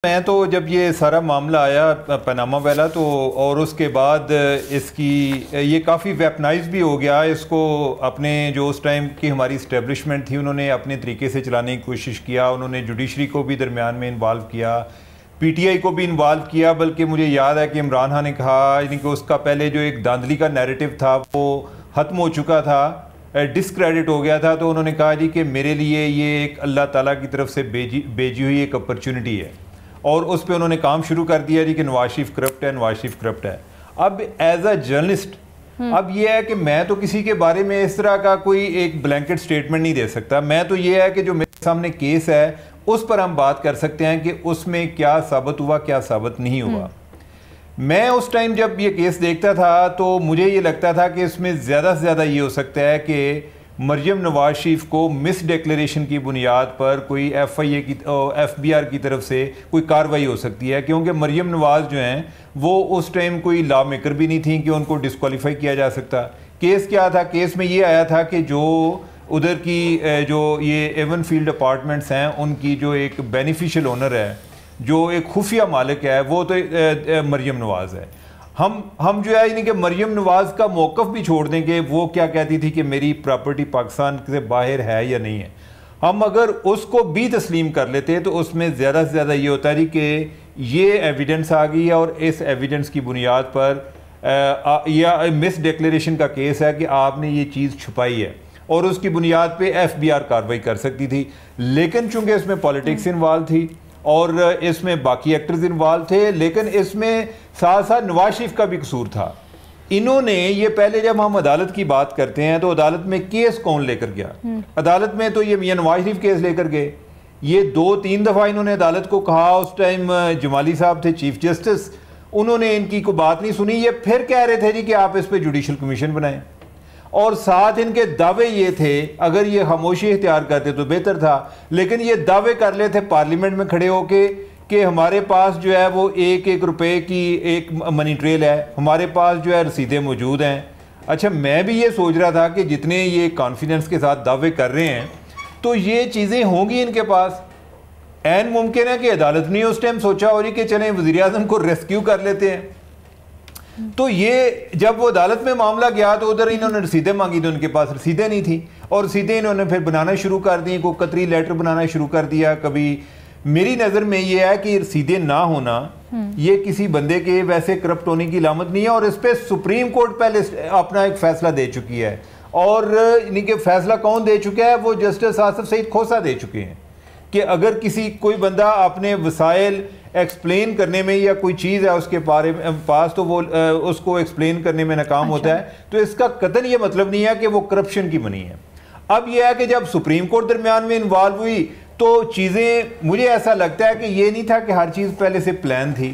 میں تو جب یہ سارا معاملہ آیا پاناما والا تو اور اس کے بعد اس کی یہ کافی ویپنائز بھی ہو گیا. اس کو اپنے جو اس ٹائم کی ہماری اسٹیبلشمنٹ تھی انہوں نے اپنے طریقے سے چلانے کی کوشش کیا. انہوں نے جوڈیشری کو بھی درمیان میں انوالو کیا, پی ٹی آئی کو بھی انوالو کیا. بلکہ مجھے یاد ہے کہ عمران خان نے کہا یعنی کہ اس کا پہلے جو ایک دھاندلی کا نیریٹو تھا وہ ختم ہو چکا تھا, ڈسکریڈٹ ہو گیا تھا. تو انہوں نے کہا جی کہ میرے لیے یہ ایک اللہ تعالیٰ کی طرف سے بھیجی ہوئی ایک اپرچونٹی ہے, اور اس پہ انہوں نے کام شروع کر دیا جی کہ نواز شریف کرپٹ ہے, نواز شریف کرپٹ ہے. اب ایز اے جرنلسٹ اب یہ ہے کہ میں تو کسی کے بارے میں اس طرح کا کوئی ایک بلینکٹ سٹیٹمنٹ نہیں دے سکتا. میں تو یہ ہے کہ جو میرے سامنے کیس ہے اس پر ہم بات کر سکتے ہیں کہ اس میں کیا ثابت ہوا, کیا ثابت نہیں ہوا. میں اس ٹائم جب یہ کیس دیکھتا تھا تو مجھے یہ لگتا تھا کہ اس میں زیادہ سے زیادہ یہ ہو سکتا ہے کہ مریم نواز شریف کو مس ڈیکلیریشن کی بنیاد پر کوئی ایف بی آر کی طرف سے کوئی کارروائی ہو سکتی ہے, کیونکہ مریم نواز جو ہیں وہ اس ٹائم کوئی لا میکر بھی نہیں تھیں کہ ان کو ڈسکوالیفائی کیا جا سکتا. کیس کیا تھا, کیس میں یہ آیا تھا کہ جو ادھر کی جو یہ ایون فیلڈ اپارٹمنٹس ہیں ان کی جو ایک بینیفیشل اونر ہے, جو ایک خفیہ مالک ہے, وہ تو مریم نواز ہے. ہم جو ہے یعنی کہ مریم نواز کا موقف بھی چھوڑ دیں کہ وہ کیا کہتی تھی کہ میری پراپرٹی پاکستان سے باہر ہے یا نہیں ہے. ہم اگر اس کو بھی تسلیم کر لیتے تو اس میں زیادہ سے زیادہ یہ ہوتا ہے کہ یہ ایویڈنس آ گئی ہے اور اس ایویڈنس کی بنیاد پر یا مس ڈیکلیریشن کا کیس ہے کہ آپ نے یہ چیز چھپائی ہے, اور اس کی بنیاد پہ ایف بی آر کارروائی کر سکتی تھی. لیکن چونکہ اس میں پالیٹکس انوالو تھی اور اس میں باقی ایکٹرز انوالو تھے, لیکن اس میں ساتھ ساتھ نواز شریف کا بھی قصور تھا. انہوں نے یہ پہلے جب ہم عدالت کی بات کرتے ہیں تو عدالت میں کیس کون لے کر گیا؟ عدالت میں تو یہ میاں نواز شریف کیس لے کر گئے. یہ 2-3 دفعہ انہوں نے عدالت کو کہا, اس ٹائم جمالی صاحب تھے چیف جسٹس, انہوں نے ان کی کوئی بات نہیں سنی. یہ پھر کہہ رہے تھے جی کہ آپ اس پہ جوڈیشل کمیشن بنائیں, اور ساتھ ان کے دعوے یہ تھے, اگر یہ خاموشی اختیار کرتے تو بہتر تھا, لیکن یہ دعوے کر لے تھے پارلیمنٹ میں کھڑے ہو کے کہ ہمارے پاس جو ہے وہ 1-1 روپے کی ایک منی ٹریل ہے, ہمارے پاس جو ہے رسیدیں موجود ہیں. اچھا میں بھی یہ سوچ رہا تھا کہ جتنے یہ کانفیڈنس کے ساتھ دعوے کر رہے ہیں تو یہ چیزیں ہوں گی ان کے پاس. عین ممکن ہے کہ عدالت نے اس ٹائم سوچا ہو رہی کہ چلیں وزیر اعظم کو ریسکیو کر لیتے ہیں. تو یہ جب وہ عدالت میں معاملہ گیا تو ادھر انہوں نے رسیدیں مانگی تو ان کے پاس رسیدیں نہیں تھیں, اور رسیدیں انہوں نے پھر بنانا شروع کر دیں, کوئی قطری لیٹر بنانا شروع کر دیا. کبھی میری نظر میں یہ ہے کہ رسیدیں نہ ہونا یہ کسی بندے کے ویسے کرپٹ ہونے کی علامت نہیں ہے, اور اس پہ سپریم کورٹ پہلے اپنا ایک فیصلہ دے چکی ہے. اور یعنی کہ فیصلہ کون دے چکا ہے؟ وہ جسٹس آصف سعید کھوسہ دے چکے ہیں کہ اگر کسی کوئی بندہ اپنے وسائل ایکسپلین کرنے میں یا کوئی چیز ہے اس کے پاس تو وہ اس کو ایکسپلین کرنے میں ناکام ہوتا ہے, تو اس کا قطعاً یہ مطلب نہیں ہے کہ وہ کرپشن کی منی ہے. اب یہ ہے کہ جب سپریم کورٹ درمیان میں انوالو ہوئی تو چیزیں, مجھے ایسا لگتا ہے کہ یہ نہیں تھا کہ ہر چیز پہلے سے پلان تھی,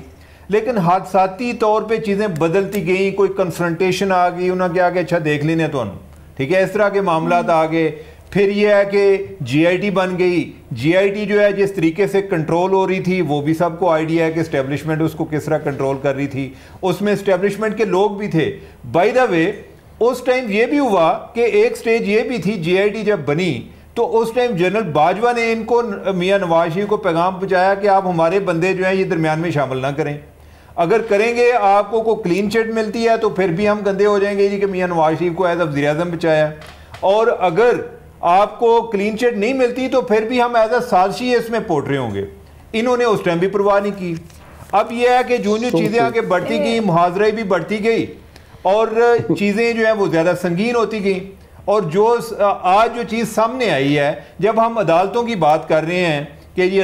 لیکن حادثاتی طور پہ چیزیں بدلتی گئیں. کوئی کنفرنٹیشن آ گئی, انہوں نے کہا کہ اچھا دیکھ لینے تو ٹھیک ہے, اس طرح کے معاملات آ گئے. پھر یہ ہے کہ جی آئی ٹی بن گئی. جی آئی ٹی جو ہے جس طریقے سے کنٹرول ہو رہی تھی وہ بھی سب کو آئیڈیا ہے کہ اسٹیبلشمنٹ اس کو کس طرح کنٹرول کر رہی تھی. اس میں اسٹیبلشمنٹ کے لوگ بھی تھے. By the way us time یہ بھی ہوا کہ ایک سٹیج یہ بھی تھی, جی آئی ٹی جب بنی تو اس ٹائم جنرل باجوہ نے ان کو میاں نواز شریف کو پیغام پہنچایا کہ آپ ہمارے بندے جو ہیں یہ درمیان میں شامل نہ کریں, اگر کریں گے آپ کو کوئی کلین چٹ ملتی ہے تو پھر بھی ہم گندے ہو جائیں گے جی کہ میاں نواز شریف کو ایز اے وزیر اعظم بچایا, اور اگر آپ کو کلین چٹ نہیں ملتی تو پھر بھی ہم ایز اے سازشی اس میں پورٹرے ہوں گے. انہوں نے اس ٹائم بھی پرواہ نہیں کی. اب یہ ہے کہ جو چیزیں آگے بڑھتی گئی, محاذرے بھی بڑھتی گئی, اور چیزیں جو ہیں وہ زیادہ سنگین ہوتی گئیں. اور جو آج جو چیز سامنے آئی ہے, جب ہم عدالتوں کی بات کر رہے ہیں کہ یہ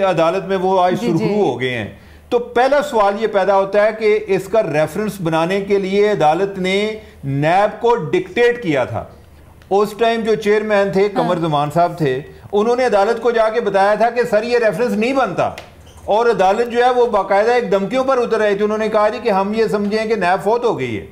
عدالت میں وہ آج سرخرو ہو گئے ہیں, تو پہلا سوال یہ پیدا ہوتا ہے کہ اس کا ریفرنس بنانے کے لیے عدالت نے نیب کو ڈکٹیٹ کیا تھا. اس ٹائم جو چیئرمین تھے قمر زمان صاحب تھے, انہوں نے عدالت کو جا کے بتایا تھا کہ سر یہ ریفرنس نہیں بنتا, اور عدالت جو ہے وہ باقاعدہ ایک دھمکیوں پر اتر رہی تھی. انہوں نے کہا جی کہ ہم یہ سمجھیں کہ نیب فوت ہو گئی ہے,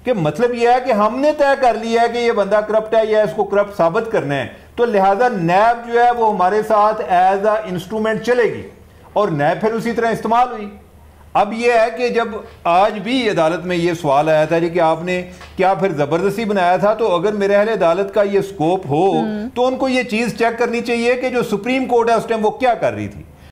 کہ مطلب یہ ہے کہ ہم نے طے کر لیا ہے کہ یہ بندہ کرپٹ ہے یا اس کو کرپٹ ثابت کرنا ہے, تو لہٰذا نیب جو ہے وہ ہمارے ساتھ ایز اے انسٹرومنٹ چلے گی, اور نیب پھر اسی طرح استعمال ہوئی. اب یہ ہے کہ جب آج بھی عدالت میں یہ سوال آیا تھا جی کہ آپ نے کیا پھر زبردستی بنایا تھا, تو اگر میرے اہل عدالت کا یہ سکوپ ہو تو ان کو یہ چیز چیک کرنی چاہیے کہ جو سپریم کورٹ ہے اس ٹائم وہ کیا کر رہی تھی.